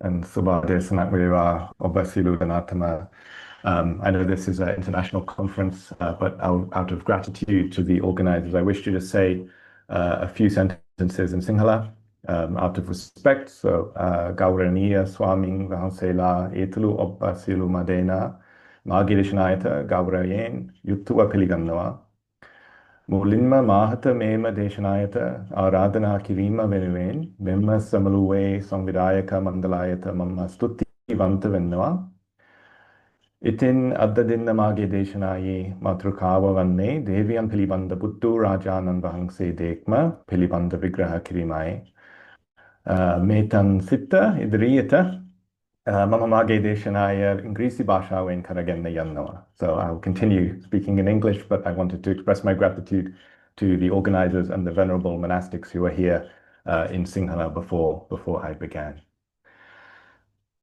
and Subhadesana Veva Obasilu Ganatama. I know this is an international conference, but out of gratitude to the organizers, I wish to just say a few sentences in Sinhala out of respect. So, Gauraniya Swaming Vahansela Etulu Obasilu Madena Magirishanayata Gaurayen Yutua Piligannoa. මුලින්ම මාහත මේම දේශනායත ආරාධනා කිරීම වෙනුවෙන් මෙම සමළුවේ සංවිධායක මණ්ඩලයට මම ස්තුතිවන්ත වෙනවා. ඉතින් අද දින මාගේ දේශනාවේ මාතෘකාව වන්නේ දේවියන් පිළිබඳ බුදු රාජානන් වහන්සේ දේක්ම පිළිබඳ විග්‍රහ කිරීමයි. මේතන් සිට ඉදිරියට මම මාගේ දේශනාය ඉංග්‍රීසි භාෂාවෙන් කරගෙන යනවා. So I will continue speaking in English, but I wanted to express my gratitude to the organizers and the venerable monastics who were here in Sinhala before I began.